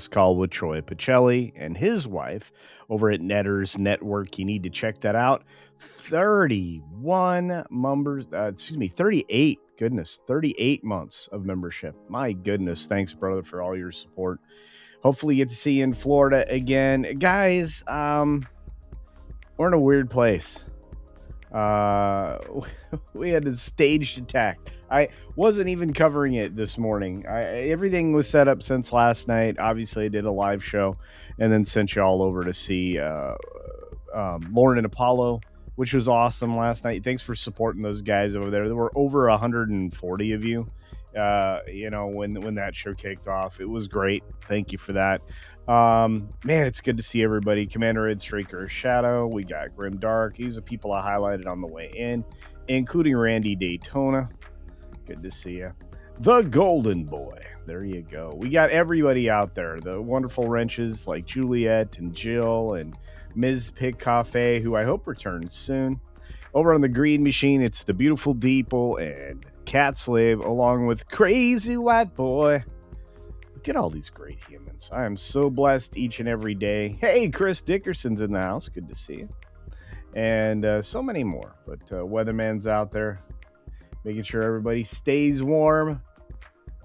podcast call with Troy Pacelli and his wife over at Netters Network. You need to check that out. 31 members, 38. Goodness, 38 months of membership. My goodness. Thanks, brother, for all your support. Hopefully you get to see you in Florida again. Guys, we're in a weird place. We had a staged attack. I wasn't even covering it this morning. Everything was set up since last night. Obviously, I did a live show and then sent you all over to see Lauren and Apollo, which was awesome last night. Thanks for supporting those guys over there. There were over 140 of you. When that show kicked off, it was great. Thank you for that. Man, it's good to see everybody. Commander Ed Straker Shadow. We got Grim Dark. These are people I highlighted on the way in, including Randy Daytona. Good to see you. The Golden Boy. There you go. We got everybody out there. The wonderful wrenches like Juliet and Jill and Ms. Pig Cafe, who I hope returns soon. Over on the Green Machine, it's the beautiful Deeple and Cat Slave, along with Crazy White Boy. Look at all these great humans. I am so blessed each and every day. Hey, Chris Dickerson's in the house. Good to see you. And so many more. But Weatherman's out there, making sure everybody stays warm.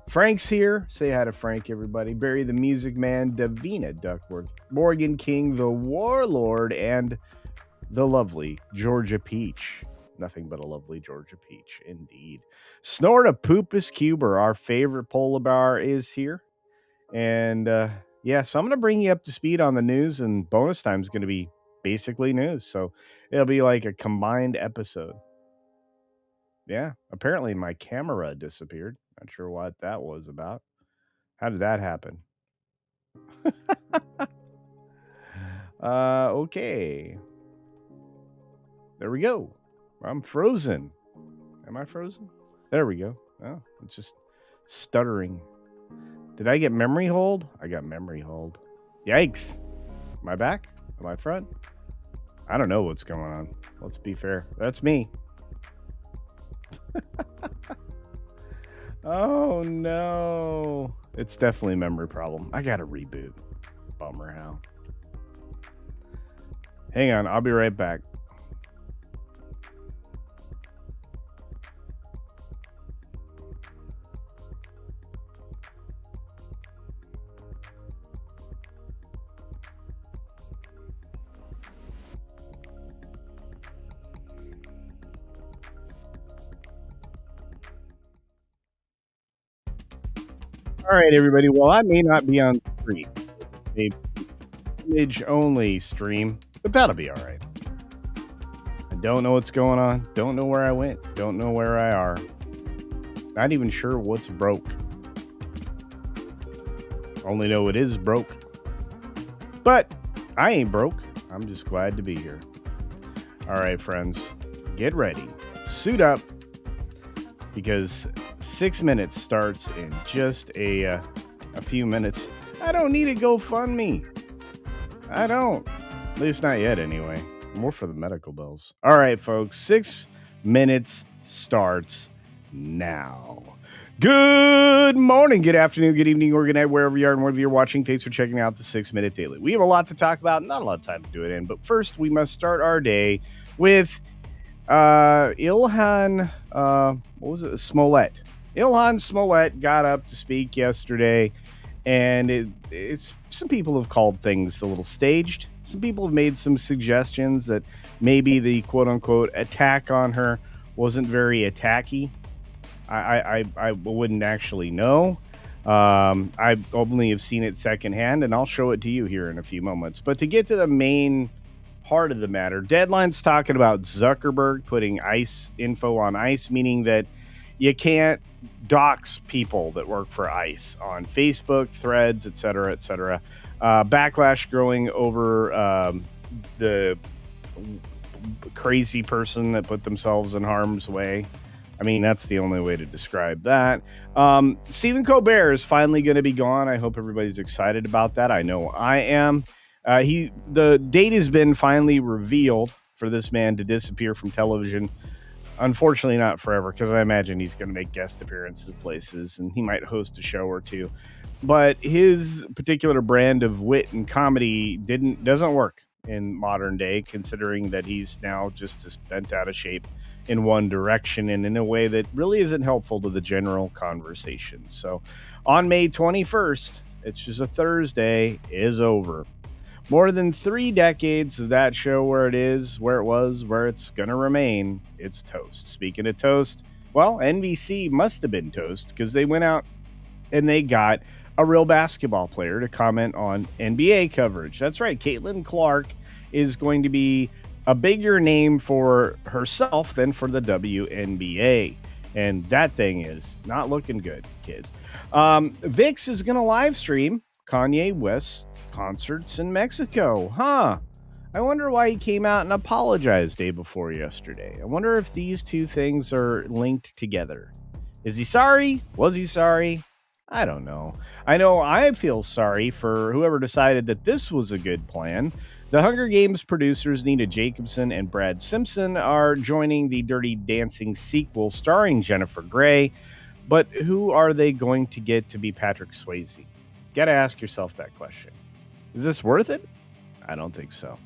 Frank's here. Say hi to Frank, everybody. Barry the Music Man, Davina Duckworth, Morgan King, the Warlord, and the lovely Georgia Peach. Nothing but a lovely Georgia Peach, indeed. Snorta Poopus Cuber, our favorite polar bear, is here. And so I'm going to bring you up to speed on the news, and bonus time is going to be basically news. So it'll be like a combined episode. Yeah, apparently my camera disappeared. Not sure what that was about. How did that happen? Okay. There we go. I'm frozen. Am I frozen? There we go. Oh, it's just stuttering. Did I get memory hold? I got memory hold. Yikes. Am I back? Am I front? I don't know what's going on. Let's be fair. That's me. Oh, no. It's definitely a memory problem. I got to reboot. Bummer how. Hang on. I'll be right back. All right, everybody. Well, I may not be on stream. A image only stream, but that'll be all right. I don't know what's going on. Don't know where I went. Don't know where I are. Not even sure what's broke. Only know it is broke. But I ain't broke. I'm just glad to be here. All right, friends. Get ready. Suit up. Because 6 minutes starts in just a few minutes. I don't need a GoFundMe. I don't. At least not yet, anyway. More for the medical bills. All right, folks. 6 minutes starts now. Good morning, good afternoon, good evening, or good night, wherever you are and wherever you're watching. Thanks for checking out the 6 Minute Daily. We have a lot to talk about. Not a lot of time to do it in. But first, we must start our day with Ilhan, Smollett. Ilhan Smollett got up to speak yesterday, and it's some people have called things a little staged. Some people have made some suggestions that maybe the quote-unquote attack on her wasn't very attacky. I wouldn't actually know. I only have seen it secondhand, and I'll show it to you here in a few moments. But to get to the main heart of the matter, Deadline's talking about Zuckerberg putting ICE info on ICE, meaning that you can't dox people that work for ICE on Facebook, Threads, etc., etc. Backlash growing over the crazy person that put themselves in harm's way. I mean, that's the only way to describe that. Stephen Colbert is finally going to be gone. I hope everybody's excited about that. I know I am. The date has been finally revealed for this man to disappear from television. Unfortunately, not forever, because I imagine he's going to make guest appearances places, and he might host a show or two. but his particular brand of wit and comedy doesn't work in modern day, considering that he's now just bent out of shape in one direction and in a way that really isn't helpful to the general conversation. So on May 21st, it's just a Thursday, is over. More than 3 decades of that show where it is, where it was, where it's going to remain, it's toast. Speaking of toast, well, NBC must have been toast because they went out and they got a real basketball player to comment on NBA coverage. That's right. Caitlin Clark is going to be a bigger name for herself than for the WNBA. And that thing is not looking good, kids. VIX is going to live stream Kanye West's concerts in Mexico. I wonder why he came out and apologized day before yesterday. I wonder if these two things are linked together. Is he sorry? Was he sorry? I don't know. I know I feel sorry for whoever decided that this was a good plan. The Hunger Games producers Nina Jacobson and Brad Simpson are joining the Dirty Dancing sequel starring Jennifer Grey. But who are they going to get to be Patrick Swayze? Got to ask yourself that question. Is this worth it? I don't think so.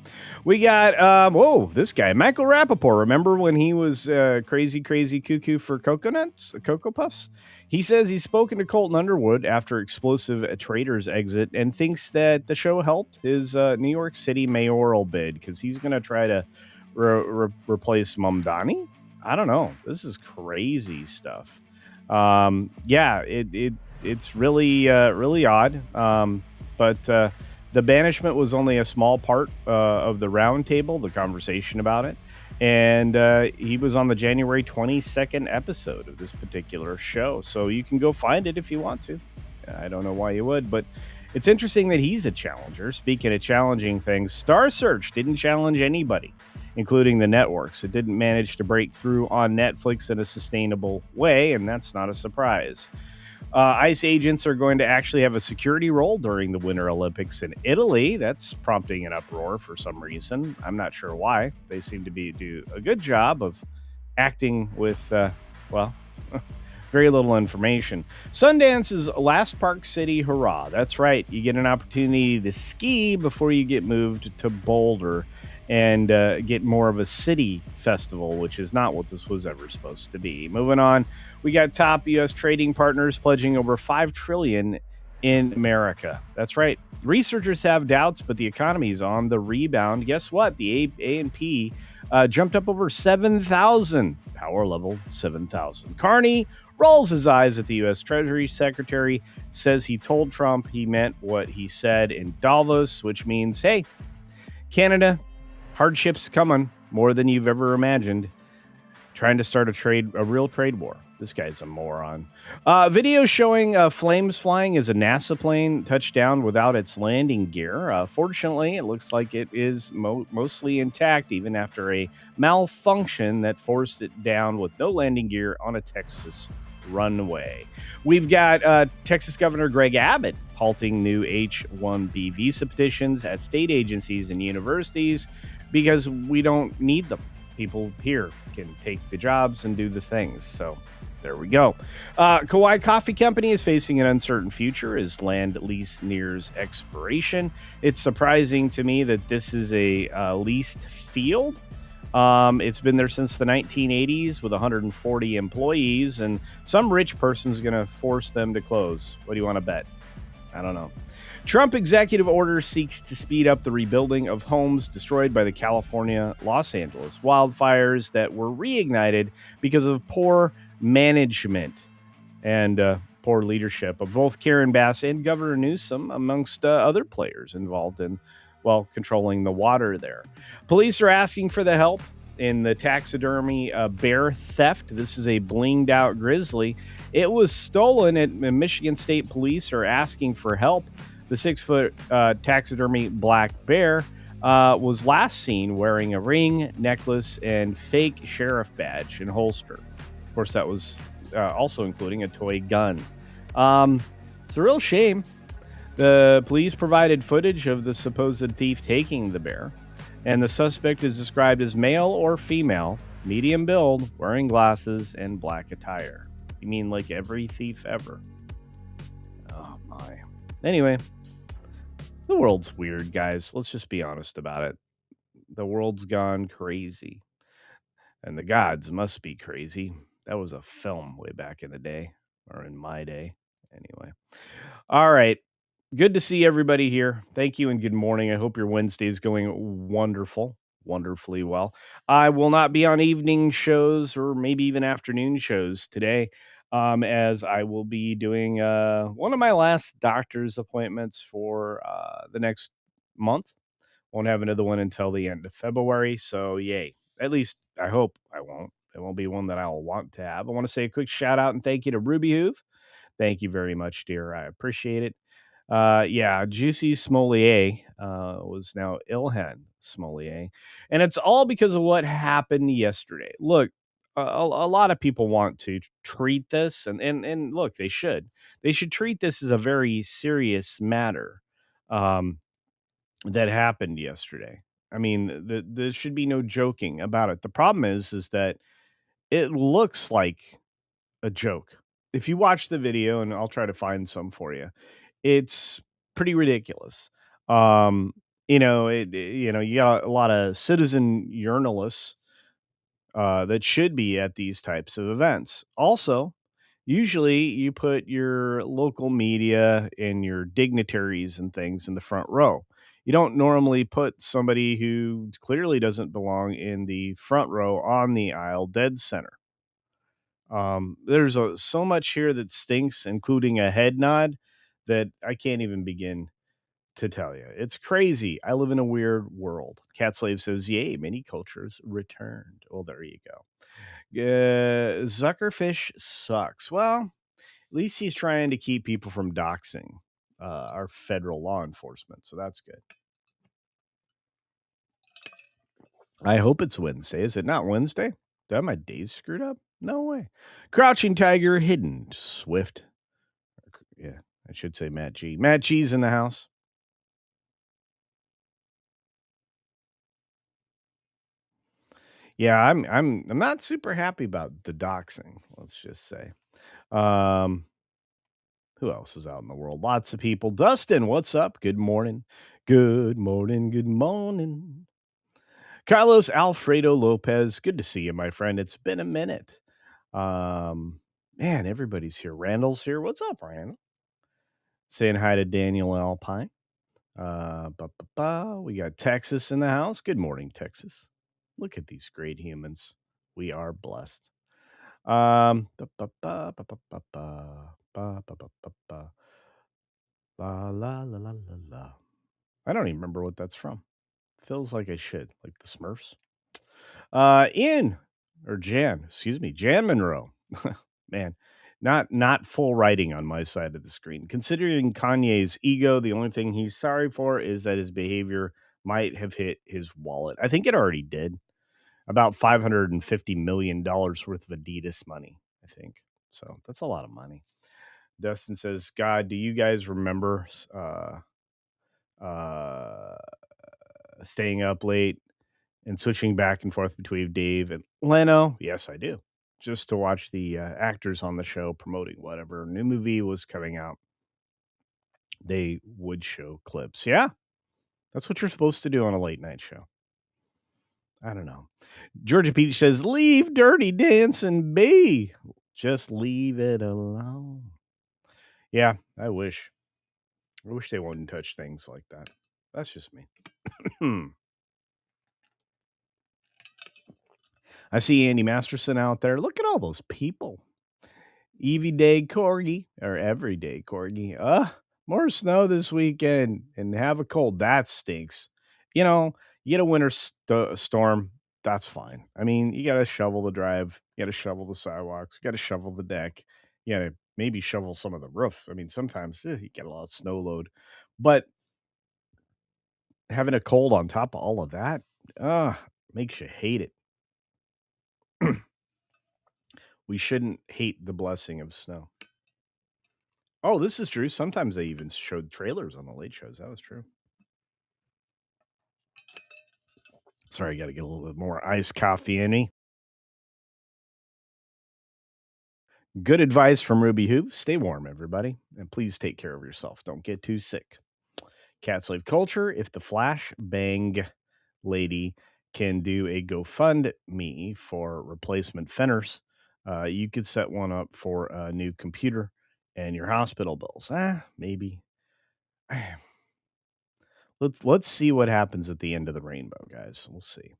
We got, this guy, Michael Rappaport. Remember when he was crazy cuckoo for Cocoa Puffs? He says he's spoken to Colton Underwood after Explosive Traders exit and thinks that the show helped his New York City mayoral bid because he's going to try to replace Mamdani. I don't know. This is crazy stuff. It's really odd. But the banishment was only a small part of the roundtable, the conversation about it. And he was on the January 22nd episode of this particular show. So you can go find it if you want to. I don't know why you would, but it's interesting that he's a challenger. Speaking of challenging things, Star Search didn't challenge anybody, including the networks. It didn't manage to break through on Netflix in a sustainable way, and that's not a surprise. ICE agents are going to actually have a security role during the Winter Olympics in Italy. That's prompting an uproar for some reason. I'm not sure why. They seem to do a good job of acting with, very little information. Sundance's last Park City hurrah. That's right. You get an opportunity to ski before you get moved to Boulder and get more of a city festival, which is not what this was ever supposed to be. Moving on, we got top U.S. trading partners pledging over $5 trillion in America. That's right. Researchers have doubts, but the economy is on the rebound. Guess what? The A&P jumped up over 7,000. Power level 7,000. Carney rolls his eyes at the U.S. Treasury Secretary, says he told Trump he meant what he said in Davos, which means, hey, Canada, hardships coming more than you've ever imagined. Trying to start a real trade war. This guy's a moron. Video showing flames flying as a NASA plane touched down without its landing gear. Fortunately, it looks like it is mostly intact, even after a malfunction that forced it down with no landing gear on a Texas runway. We've got Texas Governor Greg Abbott halting new H-1B visa petitions at state agencies and universities because we don't need them. People here can take the jobs and do the things. So there we go. Kauai Coffee Company is facing an uncertain future as land lease nears expiration. It's surprising to me that this is a leased field. It's been there since the 1980s with 140 employees, and some rich person's going to force them to close. What do you want to bet? I don't know. Trump executive order seeks to speed up the rebuilding of homes destroyed by the California, Los Angeles wildfires that were reignited because of poor management and poor leadership of both Karen Bass and Governor Newsom, amongst other players involved in, controlling the water there. Police are asking for the help in the taxidermy bear theft. This is a blinged out grizzly. It was stolen, and Michigan State Police are asking for help. The 6-foot taxidermy black bear was last seen wearing a ring, necklace, and fake sheriff badge and holster. Of course, that was also including a toy gun. It's a real shame. The police provided footage of the supposed thief taking the bear, and the suspect is described as male or female, medium build, wearing glasses, and black attire. You mean like every thief ever? Oh, my. Anyway, the world's weird, guys. Let's just be honest about it. The world's gone crazy, and the gods must be crazy. That was a film way back in the day, or in my day. Anyway. All right. Good to see everybody here. Thank you and good morning. I hope your Wednesday is going wonderful, wonderfully well. I will not be on evening shows or maybe even afternoon shows today, as I will be doing one of my last doctor's appointments for the next month. Won't have another one until the end of February. So, yay. At least I hope I won't. It won't be one that I'll want to have. I want to say a quick shout out and thank you to Ruby Hoove. Thank you very much, dear. I appreciate it. Yeah, Juicy Smolier was now Ilhan Smolier. And it's all because of what happened yesterday. Look, a lot of people want to treat this, and look, they should. They should treat this as a very serious matter that happened yesterday. I mean, there should be no joking about it. The problem is that it looks like a joke. If you watch the video, and I'll try to find some for you, it's pretty ridiculous. Um, you got a lot of citizen journalists that should be at these types of events. Also, usually you put your local media and your dignitaries and things in the front row. You don't normally put somebody who clearly doesn't belong in the front row on the aisle dead center. There's so much here that stinks, including a head nod that I can't even begin to tell you. It's crazy. I live in a weird world. Cat Slave says, "Yay, many cultures returned." Well, there you go. Zuckerfish sucks. Well, at least he's trying to keep people from doxing our federal law enforcement, so that's good. I hope it's Wednesday. Is it not Wednesday? Did I have my days screwed up? No way. Crouching Tiger, Hidden Swift. Yeah, I should say Matt G. Matt G's in the house. Yeah, I'm not super happy about the doxing, let's just say. Um, who else is out in the world? Lots of people. Dustin, what's up? Good morning. Good morning. Good morning. Carlos Alfredo Lopez, good to see you, my friend. It's been a minute. Man, everybody's here. Randall's here. What's up, Randall? Saying hi to Daniel Alpine. We got Texas in the house. Good morning, Texas. Look at these great humans. We are blessed. Ba, ba, ba, ba, ba, ba, ba, ba, ba, ba, ba, ba. La la la la la la. I don't even remember what that's from. Feels like I should, like the Smurfs. Ian or Jan, excuse me, Jan Monroe. Man, not full writing on my side of the screen. Considering Kanye's ego, the only thing he's sorry for is that his behavior might have hit his wallet. I think it already did. About $550 million worth of Adidas money, I think. So that's a lot of money. Dustin says, God, do you guys remember uh, staying up late and switching back and forth between Dave and Leno? Yes, I do. Just to watch the actors on the show promoting whatever new movie was coming out, they would show clips. Yeah, that's what you're supposed to do on a late night show. I don't know. Georgia Peach says, leave Dirty Dancing be. Just leave it alone. Yeah, I wish. I wish they wouldn't touch things like that. That's just me. I see Andy Masterson out there. Look at all those people. Evie Day Corgi or Everyday Corgi. More snow this weekend and have a cold. That stinks. You know, you get a winter storm. That's fine. I mean, you got to shovel the drive. You got to shovel the sidewalks. You got to shovel the deck. You got to maybe shovel some of the roof. I mean, sometimes you get a lot of snow load, but having a cold on top of all of that, makes you hate it. We shouldn't hate the blessing of snow. Oh, this is true. Sometimes they even showed trailers on the late shows. That was true. Sorry, I got to get a little bit more iced coffee in me. Good advice from Ruby Hoop. Stay warm, everybody, and please take care of yourself. Don't get too sick. Cat Slave Culture. If the Flash Bang lady can do a GoFundMe for replacement fenners, you could set one up for a new computer and your hospital bills. Maybe. Let's see what happens at the end of the rainbow, guys. We'll see.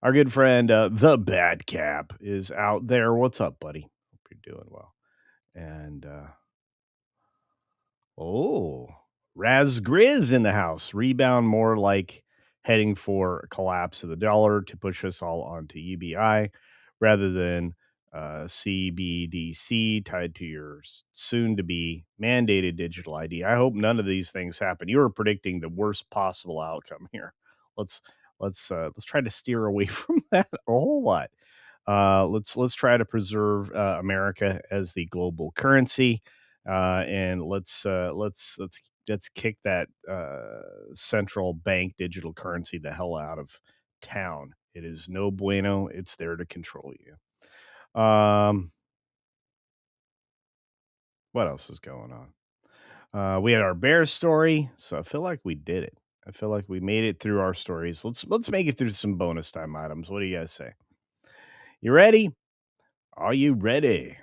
Our good friend, the Bad Cap, is out there. What's up, buddy? Hope you're doing well. And oh, Raz Grizz in the house. Rebound more like heading for a collapse of the dollar to push us all onto UBI rather than CBDC tied to your soon to be mandated digital ID. I hope none of these things happen. You are predicting the worst possible outcome here. Let's let's try to steer away from that a whole lot. Let's try to preserve America as the global currency, and let's kick that central bank digital currency the hell out of town. It is no bueno. It's there to control you. What else is going on? We had our bear story, so I feel like we did it. I feel like we made it through our stories. Let's make it through some bonus time items. What do you guys say? You ready? Are you ready?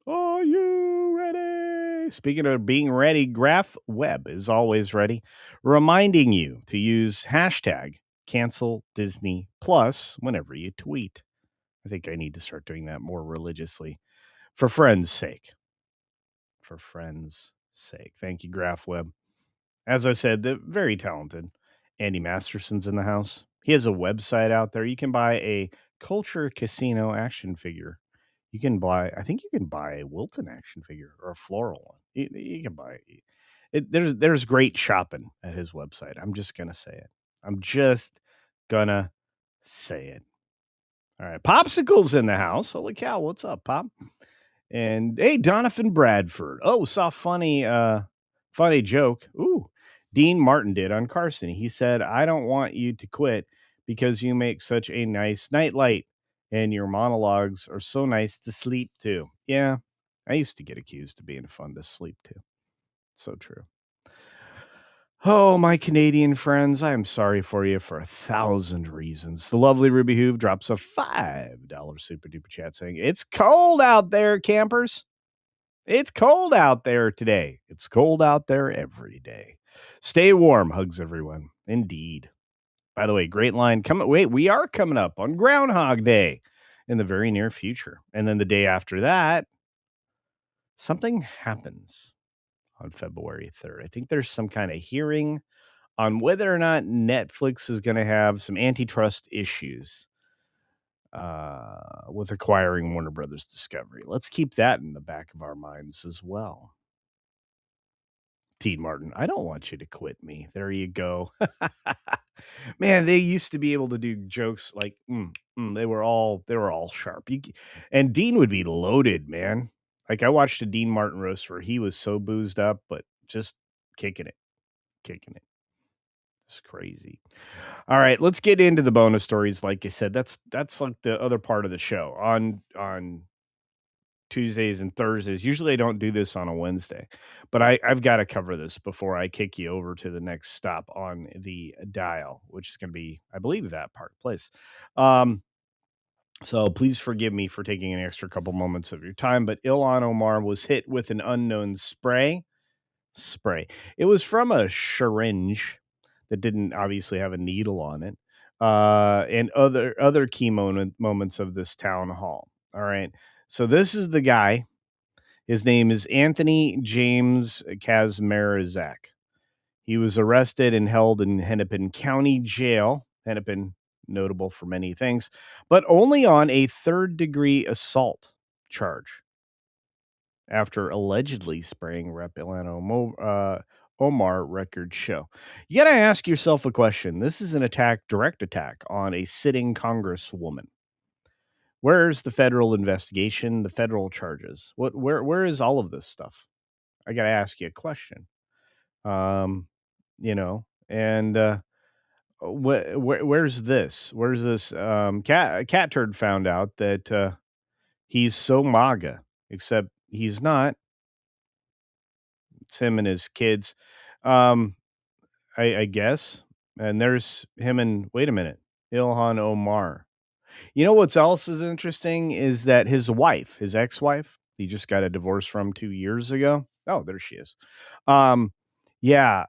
Are you ready? Speaking of being ready, Graph Web is always ready, reminding you to use hashtag cancel Disney Plus whenever you tweet. I think I need to start doing that more religiously for friends' sake. For friends' sake. Thank you, Graph Web. As I said, the very talented Andy Masterson's in the house. He has a website out there. You can buy a CultureCasino action figure. You can buy, I think you can buy a Wilton action figure or a floral one. You can buy it. There's great shopping at his website. I'm just gonna say it. I'm just gonna say it. All right, Popsicle's in the house. Holy cow, what's up, Pop? And hey, Donovan Bradford. Oh, saw funny joke. Ooh, Dean Martin did on Carson. He said, "I don't want you to quit because you make such a nice nightlight, and your monologues are so nice to sleep to." Yeah, I used to get accused of being fun to sleep to. So true. Oh, my Canadian friends, I am sorry for you for 1,000 reasons. The lovely Ruby Hoove drops a $5 super duper chat saying, "It's cold out there, campers. It's cold out there today. It's cold out there every day. Stay warm. Hugs, everyone." Indeed. By the way, great line. Wait, we are coming up on Groundhog Day in the very near future. And then the day after that, something happens on February 3rd. I think there's some kind of hearing on whether or not Netflix is going to have some antitrust issues with acquiring Warner Brothers Discovery. Let's keep that in the back of our minds as well. Dean Martin, I don't want you to quit me. There you go. Man, they used to be able to do jokes like they were all sharp. And Dean would be loaded, man. Like I watched a Dean Martin roast where he was so boozed up, but just kicking it. It's crazy. All right, let's get into the bonus stories. Like I said, that's like the other part of the show on Tuesdays and Thursdays. Usually I don't do this on a Wednesday, but I've got to cover this before I kick you over to the next stop on the dial, which is going to be, I believe, that Park Place. So please forgive me for taking an extra couple moments of your time, but Ilhan Omar was hit with an unknown spray. It was from a syringe that didn't obviously have a needle on it. And other key moments of this town hall. All right. So this is the guy. His name is Anthony James Kazmarzak. He was arrested and held in Hennepin County Jail. Hennepin, notable for many things, but only on a third-degree assault charge after allegedly spraying Rep. Ilhan Omar records show. You got to ask yourself a question. This is an direct attack on a sitting congresswoman. Where's the federal investigation, the federal charges? Where is all of this stuff? I got to ask you a question. And where's this? Where's this? Cat Turd found out that he's so MAGA except he's not. It's him and his kids. Um, I guess. And there's him and wait a minute, Ilhan Omar. You know what's else is interesting is that his wife, his ex-wife, he just got a divorce from 2 years ago. Oh, there she is. Um, yeah,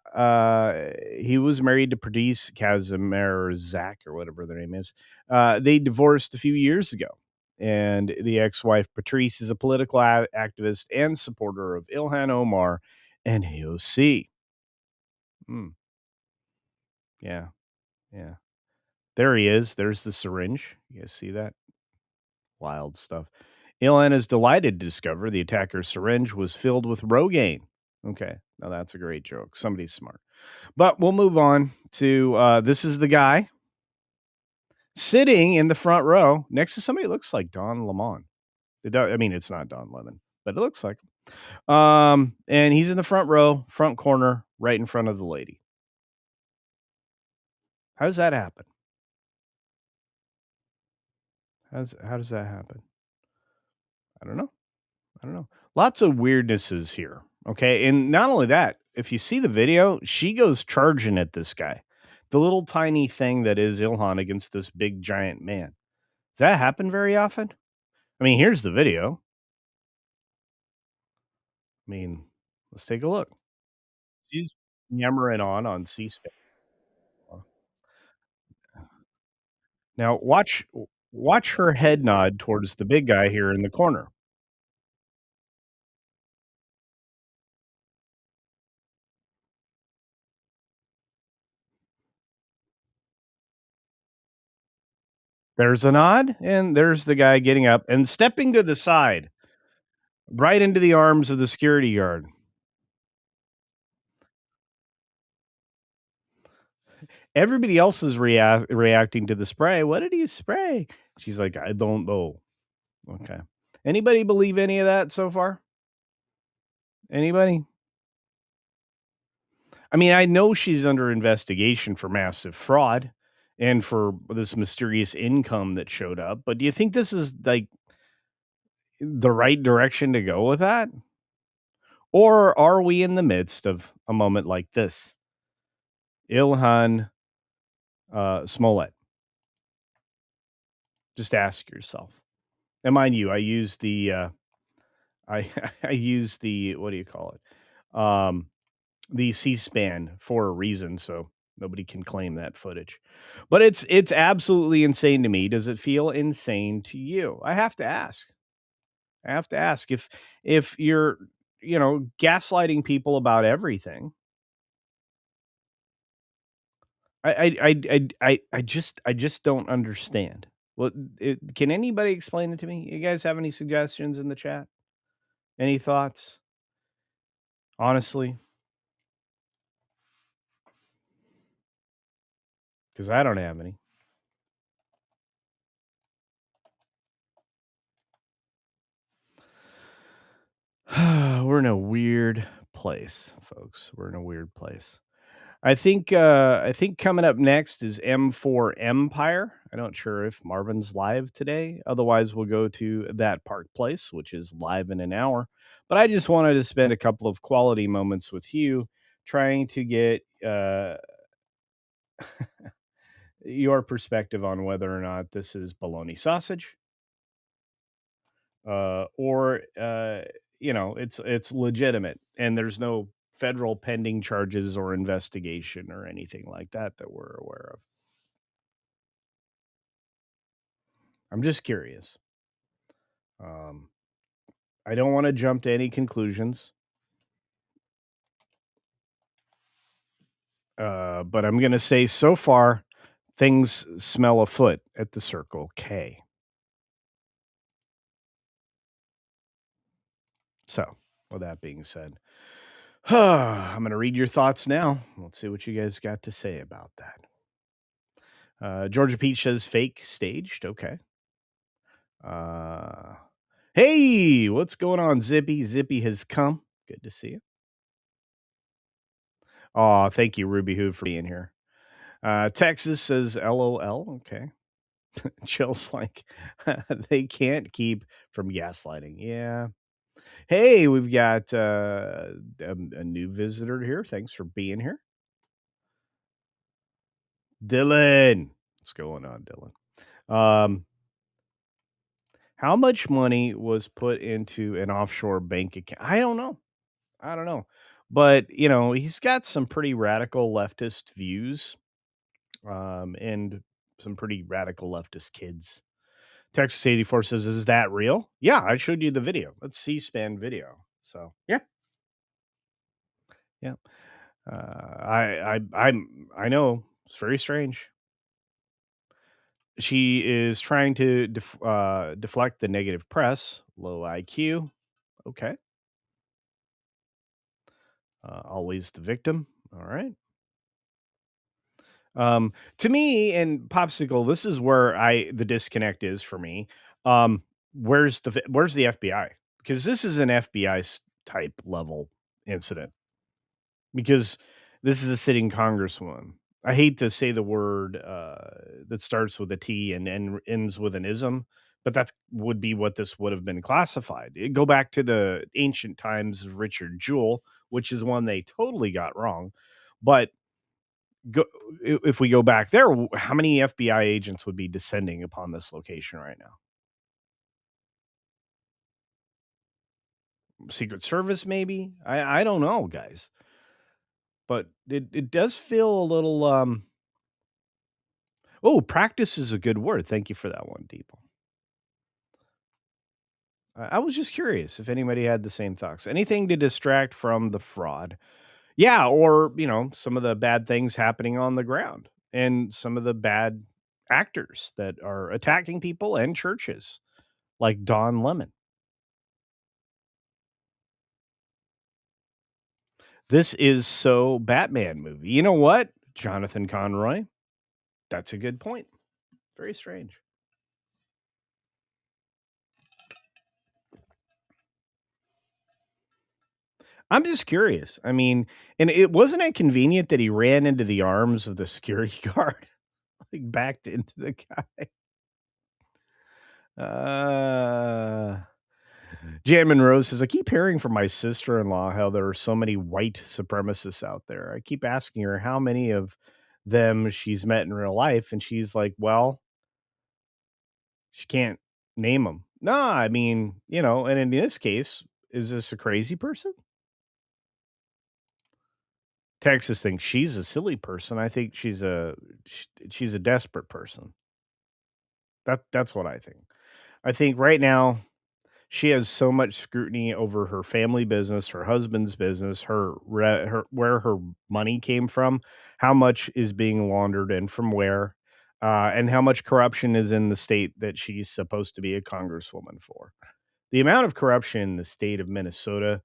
he was married to produce Kazimir Zach or whatever their name is. They divorced a few years ago. And the ex-wife Patrice is a political activist and supporter of Ilhan Omar and AOC. Hmm, yeah, yeah. There he is. There's the syringe. You guys see that? Wild stuff. Ilan is delighted to discover the attacker's syringe was filled with Rogaine. Okay, now that's a great joke. Somebody's smart. But we'll move on to this is the guy sitting in the front row next to somebody who looks like Don Lemon. I mean, it's not Don Lemon, but it looks like him. And he's in the front row, front corner, right in front of the lady. How does that happen? How does that happen? I don't know. I don't know. Lots of weirdnesses here. Okay. And not only that, if you see the video, she goes charging at this guy. The little tiny thing that is Ilhan against this big giant man. Does that happen very often? I mean, here's the video. I mean, let's take a look. She's yammering on C-SPAN. Now watch her head nod towards the big guy here in the corner. There's a nod, and there's the guy getting up and stepping to the side, right into the arms of the security guard. Everybody else is reacting to the spray. "What did he spray?" She's like, "I don't know." Okay. Anybody believe any of that so far? Anybody? I mean, I know she's under investigation for massive fraud and for this mysterious income that showed up, but do you think this is, like, the right direction to go with that? Or are we in the midst of a moment like this? Ilhan, Smollett. Just ask yourself. And mind you, I use the, I I use the what do you call it? The C-SPAN for a reason, so nobody can claim that footage. But it's absolutely insane to me. Does it feel insane to you? I have to ask. I have to ask if you're, gaslighting people about everything. I just don't understand. Well, can anybody explain it to me? You guys have any suggestions in the chat? Any thoughts? Honestly, because I don't have any. We're in a weird place, folks. We're in a weird place. I think coming up next is M4 Empire. I'm not sure if Marvin's live today. Otherwise, we'll go to that Park Place, which is live in an hour. But I just wanted to spend a couple of quality moments with you, trying to get your perspective on whether or not this is bologna sausage, or it's legitimate and there's no federal pending charges or investigation or anything like that that we're aware of. I'm just curious. um I don't want to jump to any conclusions, but I'm going to say so far things smell afoot at the Circle K. So with that being said, I'm going to read your thoughts now. Let's see what you guys got to say about that. Georgia Peach says fake staged. Okay. Uh, hey, what's going on, Zippy? Zippy has come. Good to see you. Oh, thank you, Ruby Hoo, for being here. Texas says LOL. Okay. Chill's like, they can't keep from gaslighting. Yeah. Hey, we've got a new visitor here. Thanks for being here. Dylan. What's going on, Dylan? Um, how much money was put into an offshore bank account? I don't know. I don't know. But, he's got some pretty radical leftist views, and some pretty radical leftist kids. Texas 84 says, "Is that real?" Yeah, I showed you the video. That's C-SPAN video. So, yeah. Yeah. I know. It's very strange. She is trying to deflect the negative press, low IQ. Okay. Always the victim. All right. To me and Popsicle, this is where the disconnect is for me. Um, where's the FBI? Because this is an FBI type level incident. Because this is a sitting congresswoman. I hate to say the word that starts with a T and ends with an ism, but that's would be what this would have been classified. Go back to the ancient times of Richard Jewell, which is one they totally got wrong. But go, if we go back there, how many FBI agents would be descending upon this location right now? Secret Service, maybe? I don't know, guys. But it does feel a little oh, practice is a good word. Thank you for that one, Deeple. I was just curious if anybody had the same thoughts. Anything to distract from the fraud. Yeah, or, some of the bad things happening on the ground and some of the bad actors that are attacking people and churches, like Don Lemon. This is so Batman movie. You know what, Jonathan Conroy? That's a good point. Very strange. I'm just curious. I mean, and it wasn't it convenient that he ran into the arms of the security guard, like backed into the guy. Uh, Jan Monroe says, I keep hearing from my sister in law how there are so many white supremacists out there. I keep asking her how many of them she's met in real life. And she's like, well, she can't name them. No, I mean, and in this case, is this a crazy person? Texas thinks she's a silly person. I think she's a desperate person. That's what I think. I think right now she has so much scrutiny over her family business, her husband's business, her where her money came from, how much is being laundered and from where, and how much corruption is in the state that she's supposed to be a congresswoman for. The amount of corruption in the state of Minnesota,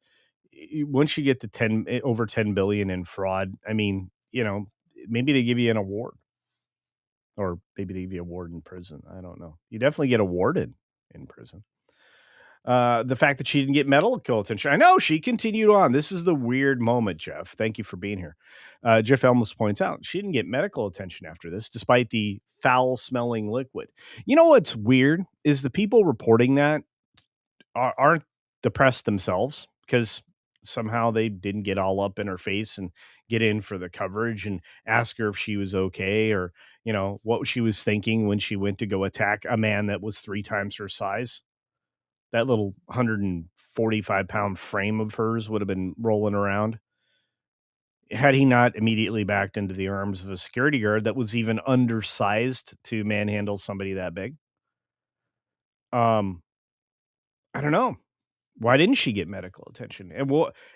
once you get to over 10 billion in fraud, I mean, maybe they give you an award, or maybe they give you a award in prison. I don't know. You definitely get awarded in prison. The fact that she didn't get medical attention. I know she continued on. This is the weird moment, Jeff. Thank you for being here. Jeff Elmos points out she didn't get medical attention after this, despite the foul smelling liquid. You know what's weird is the people reporting that aren't the press themselves, because somehow they didn't get all up in her face and get in for the coverage and ask her if she was okay, or what she was thinking when she went to go attack a man that was 3 times her size. That little 145-pound frame of hers would have been rolling around had he not immediately backed into the arms of a security guard that was even undersized to manhandle somebody that big. um I don't know. Why didn't she get medical attention?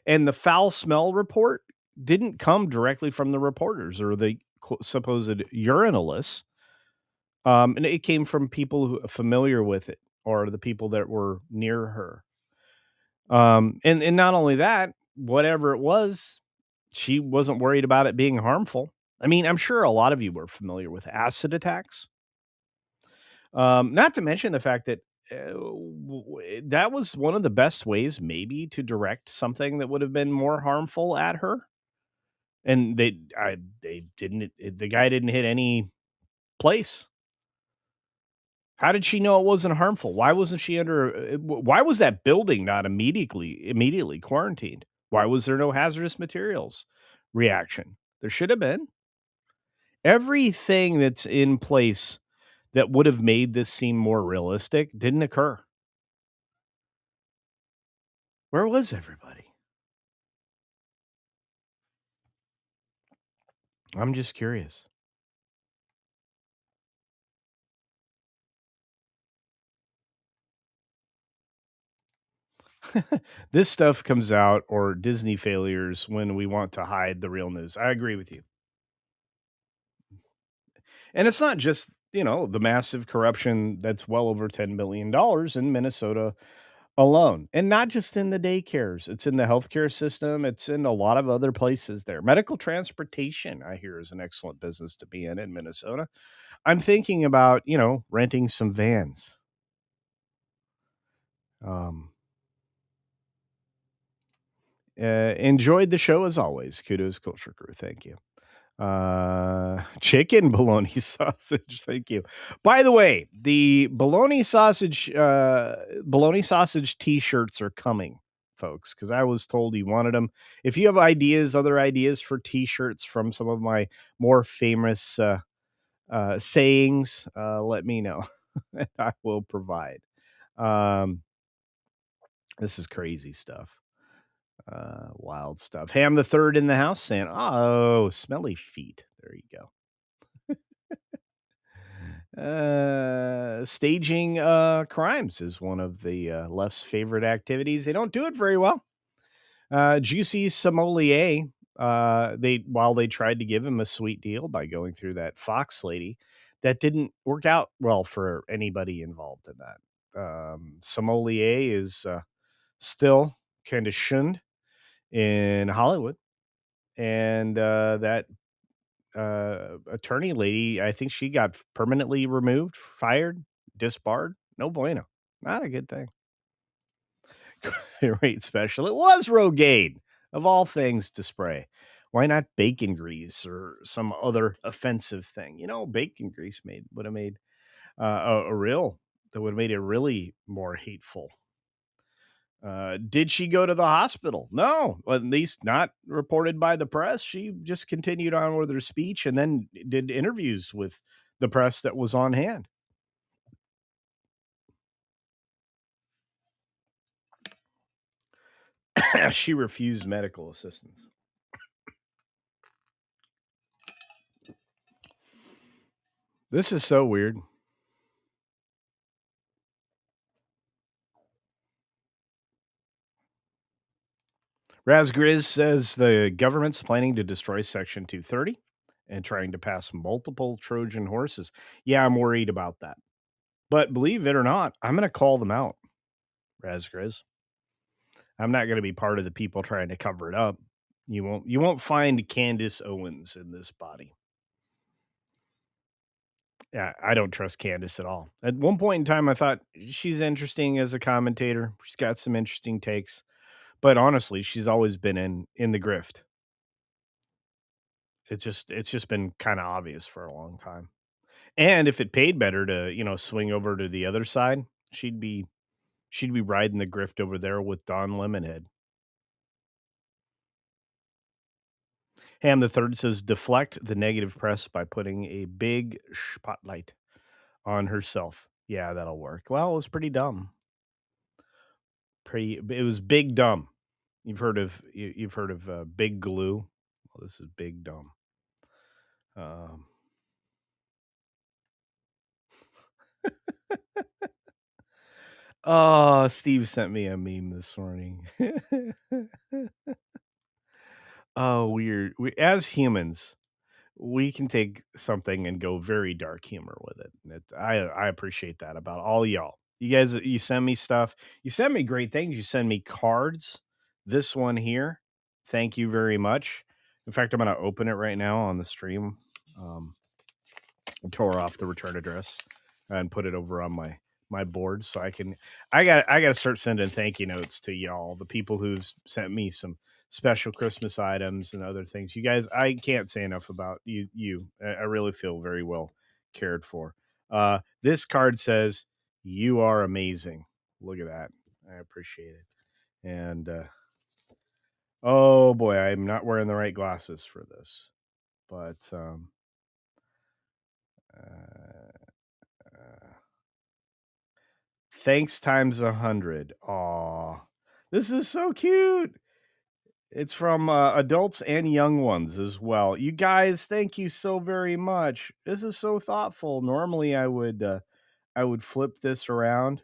And the foul smell report didn't come directly from the reporters or the supposed urinalists. And it came from people who are familiar with it, or the people that were near her. And not only that, whatever it was, she wasn't worried about it being harmful. I mean, I'm sure a lot of you were familiar with acid attacks. Not to mention the fact that that was one of the best ways, maybe, to direct something that would have been more harmful at her. And they didn't. The guy didn't hit any place. How did she know it wasn't harmful? Why wasn't she under? Why was that building not immediately quarantined? Why was there no hazardous materials reaction? There should have been. Everything that's in place that would have made this seem more realistic didn't occur. Where was everybody? I'm just curious. This stuff comes out, or Disney failures, when we want to hide the real news. I agree with you. And it's not just, the massive corruption that's well over $10 billion in Minnesota alone. And not just in the daycares, it's in the healthcare system, it's in a lot of other places there. Medical transportation, I hear, is an excellent business to be in Minnesota. I'm thinking about, renting some vans. Um, Enjoyed the show as always. Kudos, Culture Crew. Thank you. Chicken bologna sausage. Thank you. By the way, the bologna sausage t-shirts are coming, folks, because I was told you wanted them. If you have other ideas for t-shirts from some of my more famous sayings, let me know. And I will provide. Um, this is crazy stuff. Wild stuff. Ham the third in the house saying, "Oh, smelly feet." There you go. Staging crimes is one of the left's favorite activities. They don't do it very well. Juicy sommelier. While they tried to give him a sweet deal by going through that Fox lady, that didn't work out well for anybody involved in that. Sommelier is still kind of shunned in Hollywood, and that attorney lady, I think she got permanently removed, fired, disbarred. No bueno. Not a good thing. Rate special. It was Rogaine, of all things to spray. Why not bacon grease or some other offensive thing? Bacon grease would have made that would have made it really more hateful. Did she go to the hospital? No, at least not reported by the press. She just continued on with her speech and then did interviews with the press that was on hand. She refused medical assistance. This is so weird. Raz Grizz says the government's planning to destroy Section 230 and trying to pass multiple Trojan horses. Yeah, I'm worried about that. But believe it or not, I'm going to call them out, Raz Grizz. I'm not going to be part of the people trying to cover it up. You won't find Candace Owens in this body. Yeah, I don't trust Candace at all. At one point in time, I thought she's interesting as a commentator. She's got some interesting takes, but honestly, she's always been in the grift. It's just been kind of obvious for a long time. And if it paid better to swing over to the other side, she'd be riding the grift over there with Don Lemonhead. Ham the third says deflect the negative press by putting a big spotlight on herself. Yeah, that'll work. Well, it was pretty dumb. It was big dumb. You've heard of big glue. Well, this is big dumb. Um, oh, Steve sent me a meme this morning. Oh, weird. As humans, we can take something and go very dark humor with it. And I appreciate that about all y'all. You guys, you send me stuff. You send me great things. You send me cards. This one here. Thank you very much. In fact, I'm going to open it right now on the stream. Um, Tore off the return address and put it over on my board so I got to start sending thank you notes to y'all, the people who've sent me some special Christmas items and other things. You guys, I can't say enough about you. I really feel very well cared for. This card says, "You are amazing." Look at that. I appreciate it. And oh boy, I'm not wearing the right glasses for this, but uh, uh, thanks times 100. Aw, this is so cute. It's from adults and young ones as well. You guys, thank you so very much. This is so thoughtful. Normally, I would flip this around.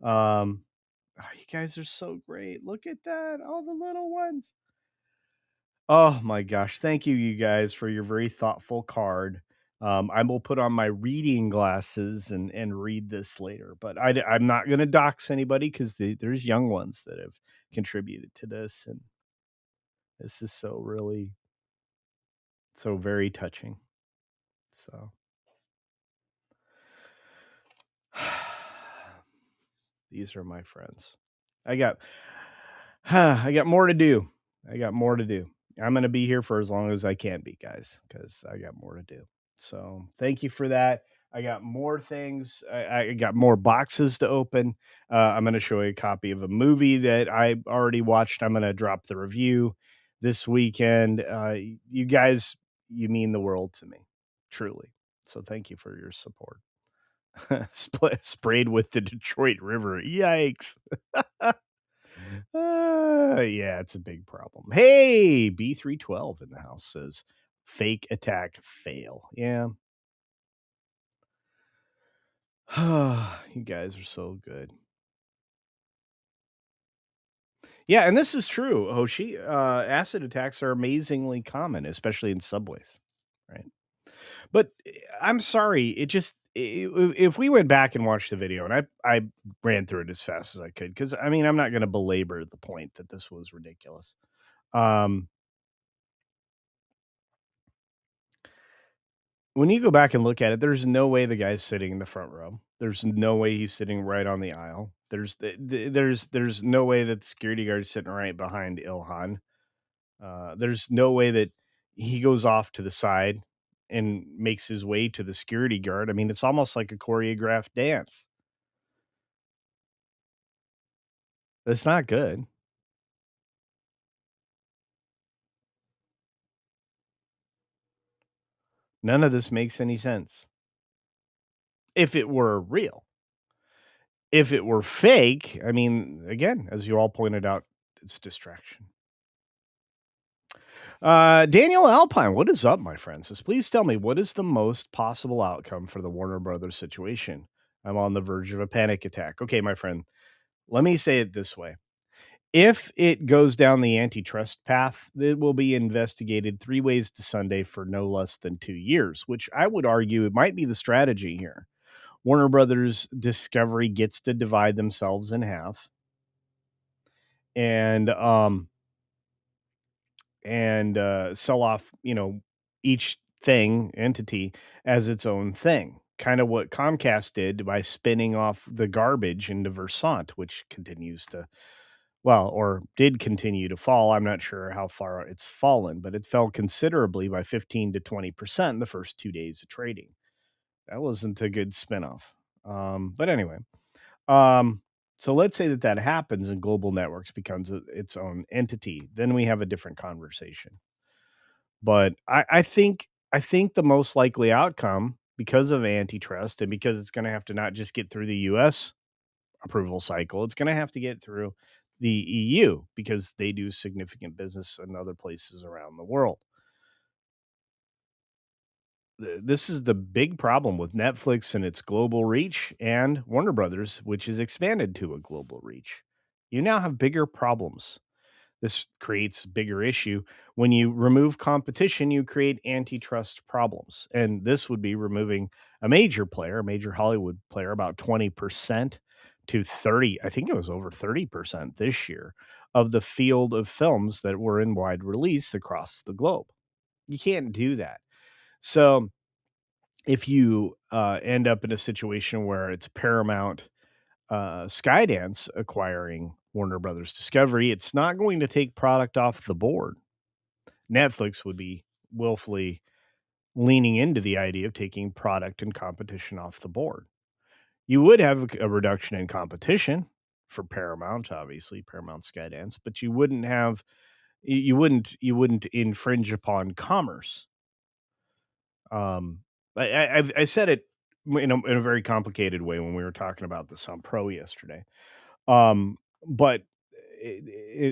You guys are so great. Look at that, all the little ones. Oh my gosh, thank you, you guys, for your very thoughtful card. I will put on my reading glasses and read this later, but I'm not going to dox anybody because there's young ones that have contributed to this, and this is so really so very touching. So these are my friends. I got I got more to do. I got more to do. I'm going to be here for as long as I can be, guys, because I got more to do. So thank you for that. I got more things. I got more boxes to open. I'm going to show you a copy of a movie that I already watched. I'm going to drop the review this weekend. You guys, you mean the world to me, truly. So thank you for your support. Sprayed with the Detroit River. Yikes. Yeah, it's a big problem. Hey, B312 in the house says fake attack fail. Yeah. You guys are so good. Yeah, and this is true, Hoshi. Acid attacks are amazingly common, especially in subways, right? But I'm sorry, it just if we went back and watched the video, and I ran through it as fast as I could because I mean I'm not going to belabor the point that this was ridiculous. Um, when you go back and look at it, there's no way the guy's sitting in the front row. There's no way he's sitting right on the aisle. There's no way that the security guard is sitting right behind Ilhan. There's no way that he goes off to the side and makes his way to the security guard. I mean, it's almost like a choreographed dance. That's not good. None of this makes any sense. If it were real. If it were fake, I mean, again, as you all pointed out, it's distraction. Daniel Alpine, what is up, my friend? Says, please tell me what is the most possible outcome for the Warner Brothers situation? I'm on the verge of a panic attack. Okay, my friend, let me say it this way. If it goes down the antitrust path, it will be investigated 3 ways to Sunday for no less than 2 years, which I would argue it might be the strategy here. Warner Brothers Discovery gets to divide themselves in half, and sell off, each entity as its own thing. Kind of what Comcast did by spinning off the garbage into Versant, which continues to, well, or did continue to fall. I'm not sure how far it's fallen, but it fell considerably by 15 to 20% in the first 2 days of trading. That wasn't a good spinoff. But anyway, um, so let's say that happens and Global Networks becomes its own entity. Then we have a different conversation. But I think the most likely outcome, because of antitrust and because it's gonna have to not just get through the US approval cycle, it's gonna have to get through the EU because they do significant business in other places around the world. This is the big problem with Netflix and its global reach and Warner Brothers, which is expanded to a global reach. You now have bigger problems. This creates bigger issue. When you remove competition, you create antitrust problems. And this would be removing a major player, a major Hollywood player, about 20% to 30, I think it was over 30% this year of the field of films that were in wide release across the globe. You can't do that. So if you end up in a situation where it's Paramount Skydance acquiring Warner Brothers Discovery, it's not going to take product off the board. Netflix would be willfully leaning into the idea of taking product and competition off the board. You would have a reduction in competition for Paramount, obviously Paramount Skydance, but you wouldn't infringe upon commerce. Um, I said it in a very complicated way when we were talking about this on Pro yesterday. But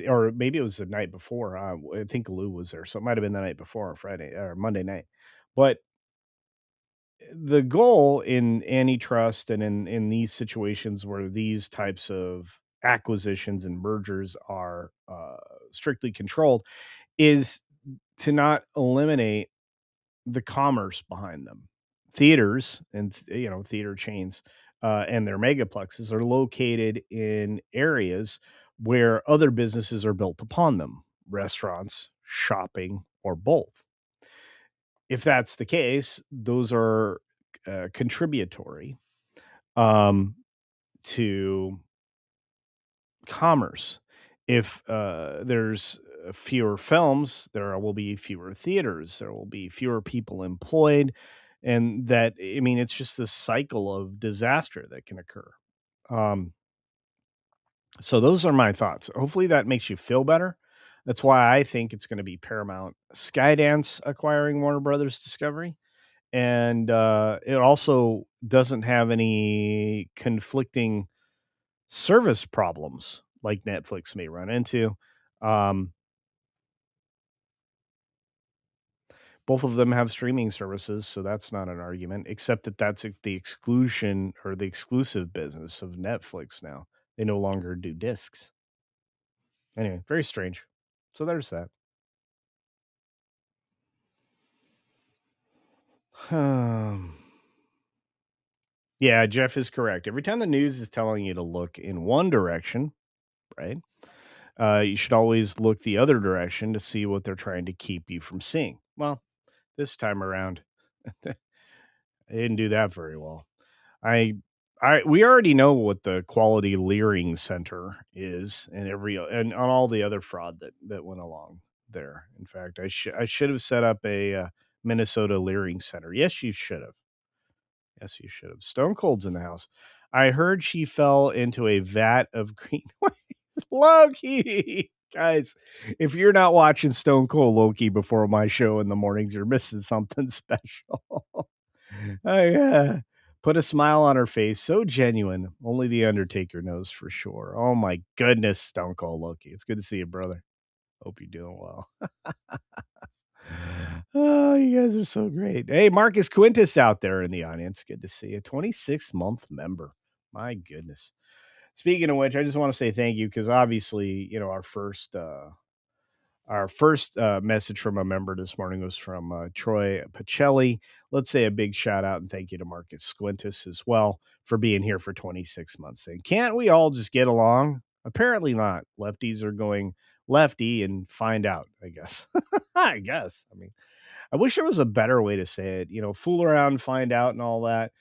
or maybe it was the night before. I think Lou was there, so it might have been the night before, or Friday or Monday night. But the goal in antitrust and in these situations where these types of acquisitions and mergers are strictly controlled is to not eliminate the commerce behind them. Theaters and theater chains and their megaplexes are located in areas where other businesses are built upon them, restaurants, shopping, or both. If that's the case, those are contributory um, to commerce. If there's fewer films, there will be fewer theaters, there will be fewer people employed. And that, I mean, it's just this cycle of disaster that can occur. Um, so, those are my thoughts. Hopefully, that makes you feel better. That's why I think it's going to be Paramount Skydance acquiring Warner Brothers Discovery. And it also doesn't have any conflicting service problems like Netflix may run into. Um, both of them have streaming services, so that's not an argument, except that that's the exclusion or the exclusive business of Netflix now. They no longer do discs. Anyway, very strange. So there's that. Um, yeah, Jeff is correct. Every time the news is telling you to look in one direction, right? You should always look the other direction to see what they're trying to keep you from seeing. Well, this time around, they didn't do that very well. I we already know what the quality leering center is, and on all the other fraud that went along there. In fact, I should have set up a Minnesota leering center. Yes, you should have. Yes, you should have. Stone Cold's in the house. I heard she fell into a vat of green. Loki, guys, if you're not watching Stone Cold Loki before my show in the mornings, you're missing something special. I put a smile on her face, so genuine. Only the Undertaker knows for sure. Oh my goodness, Stone Cold Loki. It's good to see you, brother. Hope you're doing well. Oh, you guys are so great. Hey, Marcus Quintus out there in the audience. Good to see you. 26-month member. My goodness. Speaking of which, I just want to say thank you because obviously, our first message from a member this morning was from Troy Pacelli. Let's say a big shout out and thank you to Marcus Squintus as well for being here for 26 months. And can't we all just get along? Apparently not. Lefties are going lefty and find out, I guess. I guess. I mean, I wish there was a better way to say it. Fool around, find out, and all that.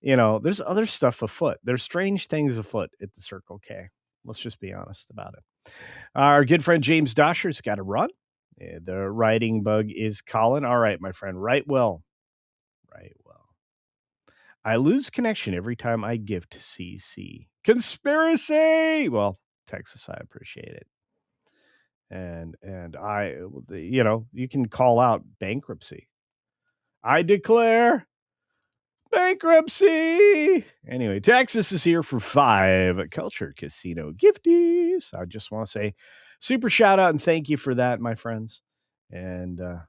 There's other stuff afoot. There's strange things afoot at the Circle K. Let's just be honest about it. Our good friend James Dosher's got to run. The writing bug is Colin. All right, my friend. Write well. Write well. I lose connection every time I gift CC. Conspiracy. Well, Texas, I appreciate it. And you can call out bankruptcy. I declare bankruptcy. Anyway, Texas is here for 5 Culture Casino gifties. I just want to say super shout out and thank you for that, my friends. And yeah,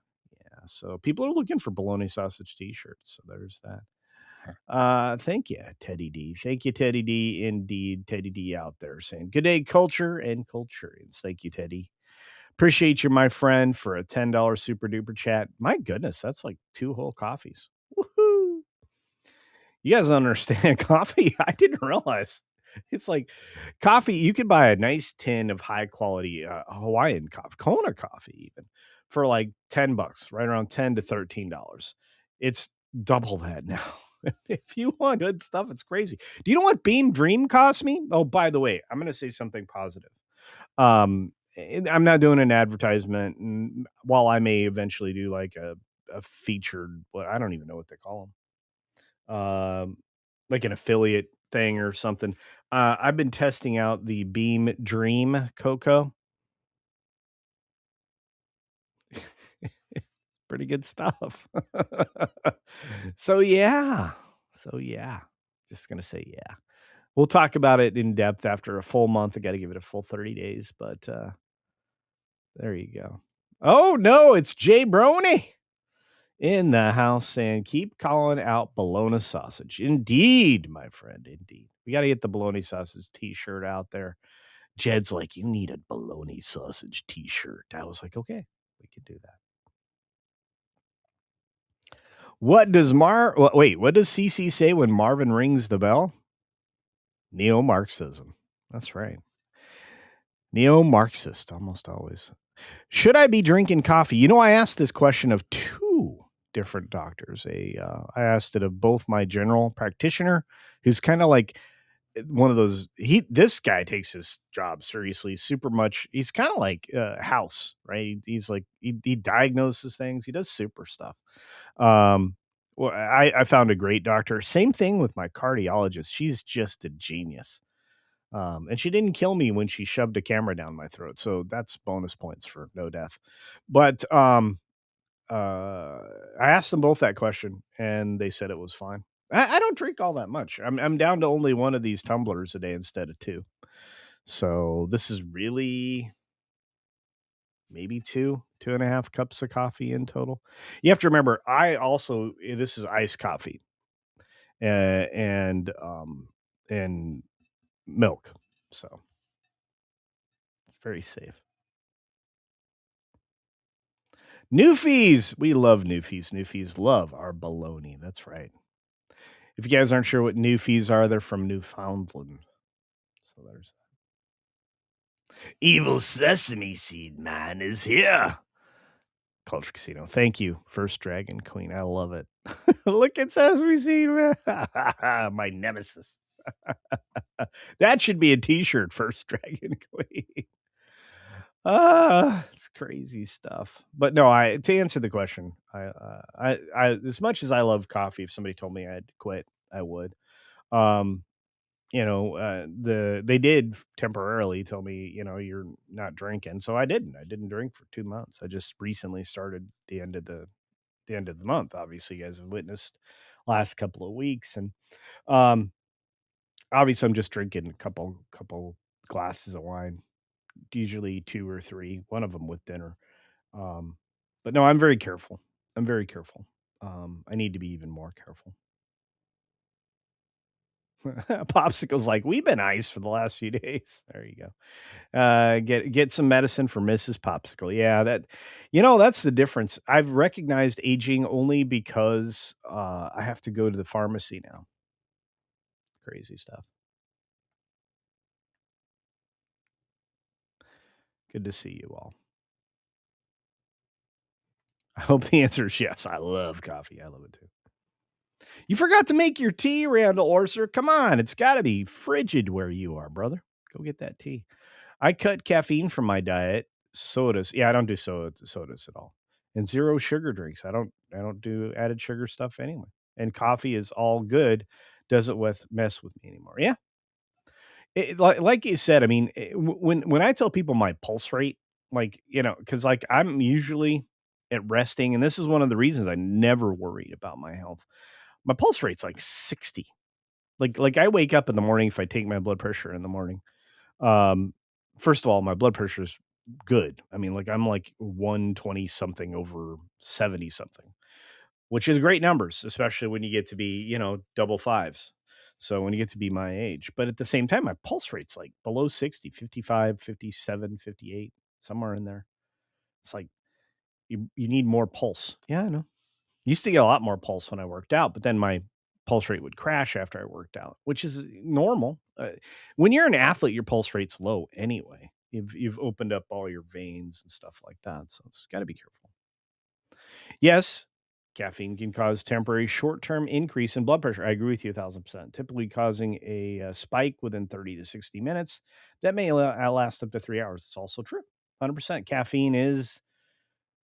so people are looking for bologna sausage t-shirts. So there's that. Thank you, Teddy D. Thank you, Teddy D. Indeed, Teddy D out there saying good day, culture and culturians. Thank you, Teddy. Appreciate you, my friend, for a $10 super duper chat. My goodness, that's like 2 whole coffees. Woohoo! You guys don't understand coffee. I didn't realize it's like coffee. You could buy a nice tin of high quality Hawaiian coffee, Kona coffee, even for like $10, right around $10 to $13. It's double that now. If you want good stuff, it's crazy. Do you know what Beam Dream cost me? Oh, by the way, I'm going to say something positive. I'm not doing an advertisement, and while I may eventually do like a a featured, what I don't even know what they call them, like an affiliate thing or something. I've been testing out the Beam Dream cocoa. Pretty good stuff. So yeah. So yeah. Just gonna say yeah. We'll talk about it in depth after a full month. I got to give it a full 30 days, but there you go. Oh no, it's Jay Brony in the house saying, keep calling out bologna sausage. Indeed, my friend, indeed. We got to get the bologna sausage t-shirt out there. Jed's like, you need a bologna sausage t-shirt. I was like, okay, we can do that. What does what does CC say when Marvin rings the bell? Neo-Marxism. That's right. Neo-Marxist, almost always. Should I be drinking coffee? You know, I asked this question of two different doctors. I asked it of both my general practitioner, who's kind of like one of those. This guy takes his job seriously, super much. He's kind of like House, right? He's like he diagnoses things. He does super stuff. Um, well, I found a great doctor. Same thing with my cardiologist. She's just a genius. And she didn't kill me when she shoved a camera down my throat. So that's bonus points for no death. But I asked them both that question and they said it was fine. I don't drink all that much. I'm down to only one of these tumblers a day instead of two. So this is really maybe two and a half cups of coffee in total. You have to remember, this is iced coffee and milk. So it's very safe. Newfies. We love Newfies. Newfies love our baloney. That's right. If you guys aren't sure what Newfies are, they're from Newfoundland. So there's Evil Sesame Seed Man is here. Culture Casino. Thank you, First Dragon Queen. I love it. Look at Sesame Seed Man. My nemesis. That should be a t-shirt, First Dragon Queen. It's crazy stuff. But no, to answer the question, I as much as I love coffee, if somebody told me I had to quit, I would. Um, they did temporarily tell me, you're not drinking, so I didn't. I didn't drink for 2 months. I just recently started the end of the month. Obviously, you guys have witnessed last couple of weeks, and um, obviously, I'm just drinking a couple glasses of wine, usually two or three, one of them with dinner. Um, but no, I'm very careful. I'm very careful. I need to be even more careful. Popsicle's like, we've been iced for the last few days. There you go. Get some medicine for Mrs. Popsicle. Yeah, that's the difference. I've recognized aging only because I have to go to the pharmacy now. Crazy stuff. Good to see you all. I hope the answer is yes. I love coffee. I love it too. You forgot to make your tea, Randall Orser. Come on, it's got to be frigid where you are, brother. Go get that tea. I cut caffeine from my diet. Sodas. Yeah, I don't do sodas at all. And zero sugar drinks. I don't do added sugar stuff anyway. And coffee is all good. Doesn't mess with me anymore. Yeah. Like you said, I mean, when I tell people my pulse rate, like, cuz like I'm usually at resting, and this is one of the reasons I never worried about my health. My pulse rate's like 60. Like I wake up in the morning if I take my blood pressure in the morning. Um, First of all, my blood pressure is good. I mean, like I'm like 120 something over 70 something, which is great numbers, especially when you get to be, double fives. So when you get to be my age, but at the same time, my pulse rate's like below 60, 55, 57, 58, somewhere in there. It's like you need more pulse. Yeah, I know. Used to get a lot more pulse when I worked out, but then my pulse rate would crash after I worked out, which is normal. When you're an athlete, your pulse rate's low anyway. You've opened up all your veins and stuff like that, so it's got to be careful. Yes, caffeine can cause temporary short-term increase in blood pressure. I agree with you 1,000%. Typically causing a spike within 30 to 60 minutes that may last up to 3 hours. It's also true. 100%. Caffeine is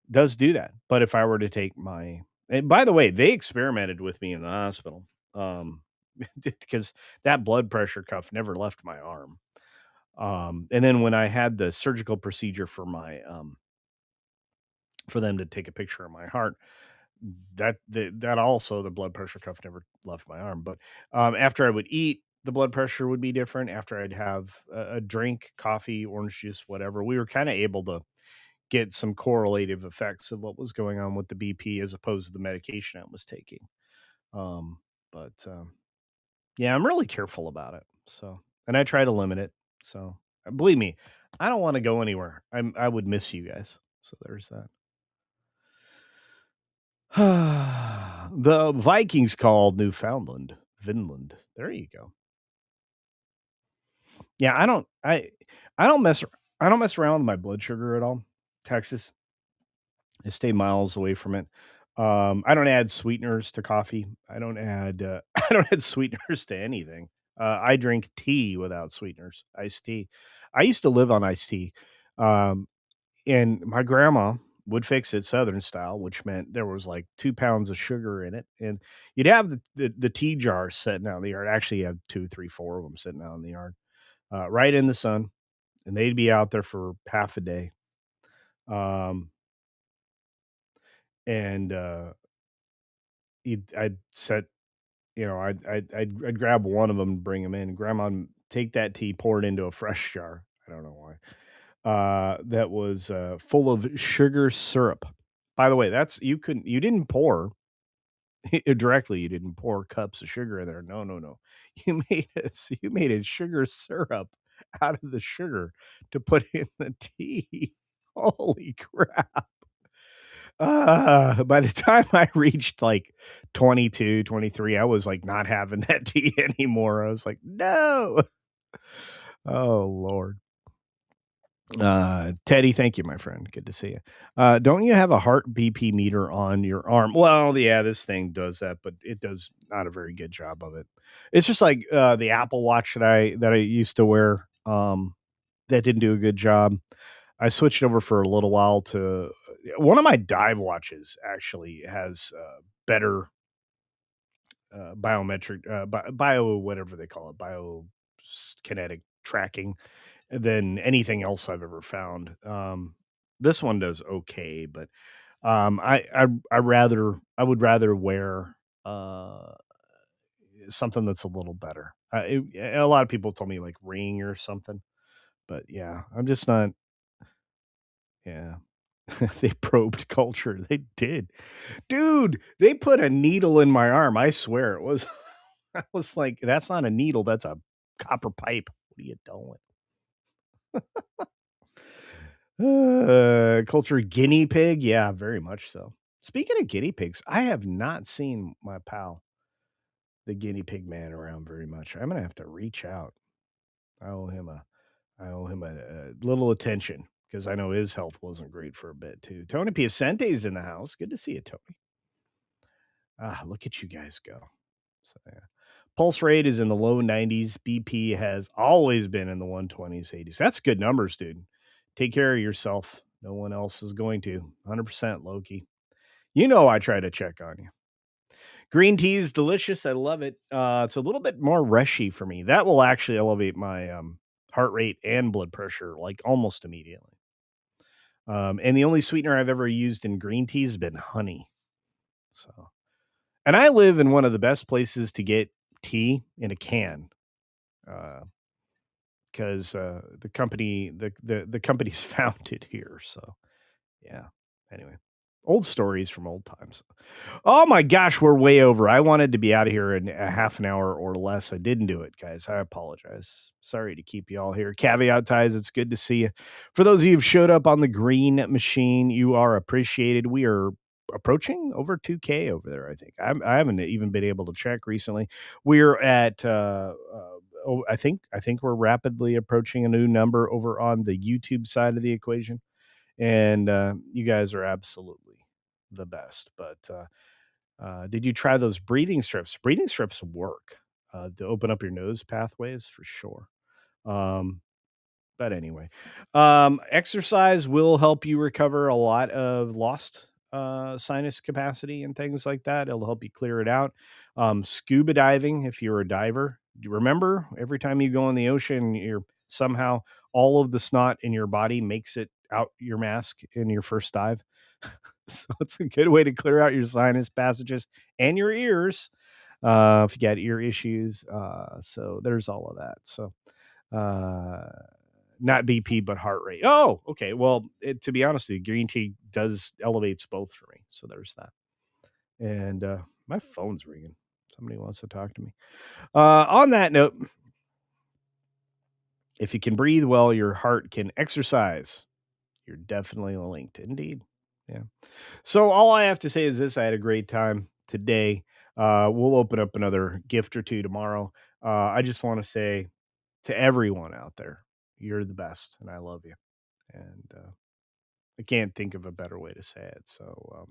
does do that. But if I were to take my and by the way, they experimented with me in the hospital, because that blood pressure cuff never left my arm. And then when I had the surgical procedure for my, for them to take a picture of my heart, that also the blood pressure cuff never left my arm. But after I would eat, the blood pressure would be different. After I'd have a drink, coffee, orange juice, whatever, we were kind of able to get some correlative effects of what was going on with the BP as opposed to the medication I was taking. Um, but yeah, I'm really careful about it. So, and I try to limit it. So, believe me, I don't want to go anywhere. I would miss you guys. So there's that. The Vikings called Newfoundland, Vinland. There you go. Yeah, I don't mess I don't mess around with my blood sugar at all. Texas, I stay miles away from it. I don't add sweeteners to coffee. I don't add I don't add sweeteners to anything. I drink tea without sweeteners, iced tea. I used to live on iced tea. Um, and my grandma would fix it Southern style, which meant there was like 2 pounds of sugar in it. And you'd have the tea jar sitting out in the yard. Actually, you have two, three, four of them sitting out in the yard, right in the sun. And they'd be out there for half a day. Um, and I'd set, I'd grab one of them and bring them in. Grandma would take that tea, pour it into a fresh jar. I don't know why. That was full of sugar syrup. By the way, you didn't pour directly. You didn't pour cups of sugar in there. No, no, no. You made a sugar syrup out of the sugar to put in the tea. Holy crap. By the time I reached like 22, 23, I was like not having that tea anymore. I was like, no. Oh, Lord. Teddy, thank you, my friend. Good to see you. Don't you have a heart BP meter on your arm? Well, yeah, this thing does that, but it does not a very good job of it. It's just like the Apple Watch that I used to wear. That didn't do a good job. I switched over for a little while to one of my dive watches. Actually, has better biometric, bio whatever they call it, bio kinetic tracking than anything else I've ever found. This one does okay, but I would rather wear something that's a little better. A lot of people told me like Ring or something, but yeah, I'm just not. Yeah, they probed culture. They did, dude. They put a needle in my arm. I swear it was. I was like, that's not a needle. That's a copper pipe. What are you doing? Culture guinea pig? Yeah, very much so. Speaking of guinea pigs, I have not seen my pal, the guinea pig man, around very much. I'm gonna have to reach out. I owe him a a little attention because I know his health wasn't great for a bit too. Tony Piacente's in the house. Good to see you, Tony. Ah, look at you guys go. So yeah. Pulse rate is in the low 90s. BP has always been in the 120s, 80s. That's good numbers, dude. Take care of yourself. No one else is going to. 100% Loki. You know I try to check on you. Green tea is delicious. I love it. It's a little bit more rushy for me. That will actually elevate my heart rate and blood pressure like almost immediately. And the only sweetener I've ever used in green tea has been honey. So, and I live in one of the best places to get tea in a can. Uh, because the company's founded here. So yeah. Anyway, old stories from old times. Oh my gosh, we're way over. I wanted to be out of here in a half an hour or less. I didn't do it, guys. I apologize. Sorry to keep you all here. Caveat ties, it's good to see you. For those of you who've showed up on the green machine, you are appreciated. We are approaching over 2K over there, I think. I haven't even been able to check recently. We're at I think we're rapidly approaching a new number over on the YouTube side of the equation. And you guys are absolutely the best. But did you try those breathing strips? Breathing strips work to open up your nose pathways for sure. Um, But anyway, exercise will help you recover a lot of lost sinus capacity and things like that. It'll help you clear it out. Scuba diving, if you're a diver, do you remember every time you go in the ocean, you're somehow all of the snot in your body makes it out your mask in your first dive. So it's a good way to clear out your sinus passages and your ears if you got ear issues. So there's all of that. So uh not BP but heart rate. Oh, okay. Well, to be honest with you, green tea does elevates both for me. So there's that. And my phone's ringing. Somebody wants to talk to me. On that note, if you can breathe well, your heart can exercise. You're definitely linked. Indeed. Yeah. So all I have to say is this: I had a great time today. We'll open up another gift or two tomorrow. I just want to say to everyone out there, you're the best, and I love you. And I can't think of a better way to say it. So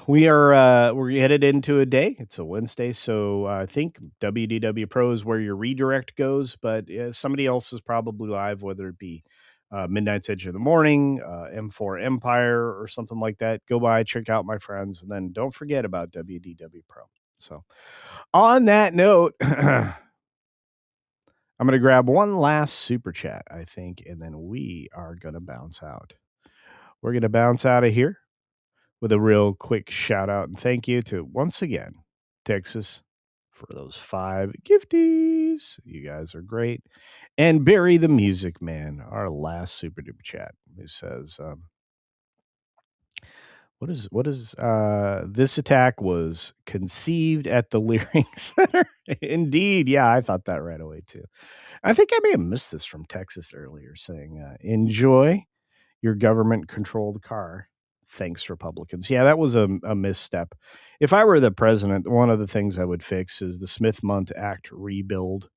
we're headed into a day. It's a Wednesday, so I think WDW Pro is where your redirect goes. But somebody else is probably live, whether it be Midnight's Edge of the Morning, M4 Empire, or something like that. Go by, check out my friends, and then don't forget about WDW Pro. So, on that note, I'm going to grab one last super chat, I think, and then we are going to bounce out. We're going to bounce out of here with a real quick shout out and thank you to, once again, Texas for those 5 gifties. You guys are great. And Barry the Music Man, our last super duper chat, who says, what is this attack was conceived at the Leering Center? Indeed. Yeah, I thought that right away too. I think I may have missed this from Texas earlier, saying, enjoy your government controlled car. Thanks, Republicans. Yeah, that was a misstep. If I were the president, one of the things I would fix is the Smith-Mundt Act rebuild.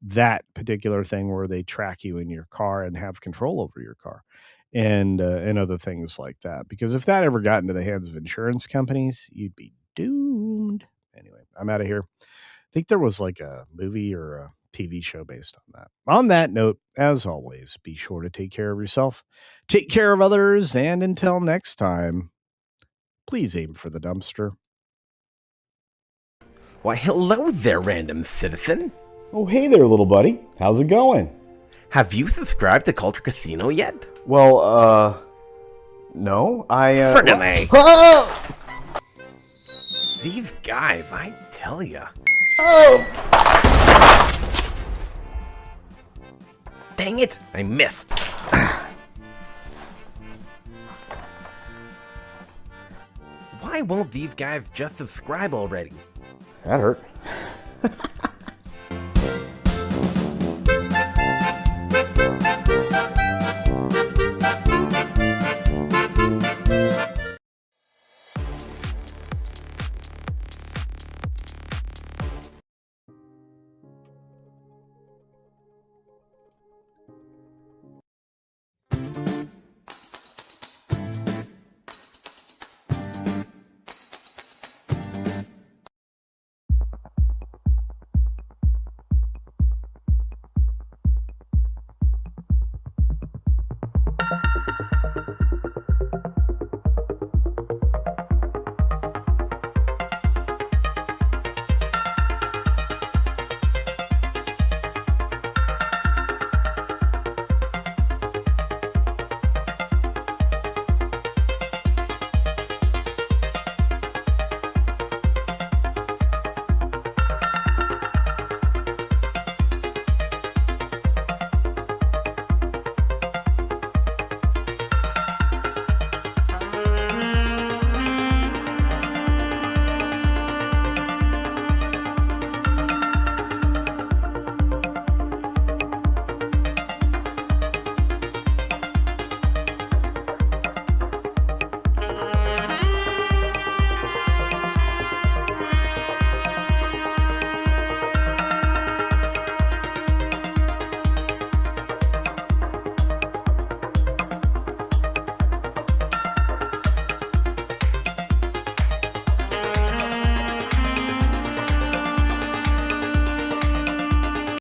That particular thing where they track you in your car and have control over your car, and other things like that. Because if that ever got into the hands of insurance companies, you'd be doomed. Anyway, I'm out of here. I think there was like a movie or a TV show based on that. On that note, as always, be sure to take care of yourself, take care of others, and until next time, please aim for the dumpster. Why, hello there, random citizen. Oh, hey there, little buddy. How's it going? Have you subscribed to CultureCasino yet? Well, no. Friggin' A. Oh! These guys, I tell ya. Oh! Dang it, I missed. Why won't these guys just subscribe already? That hurt.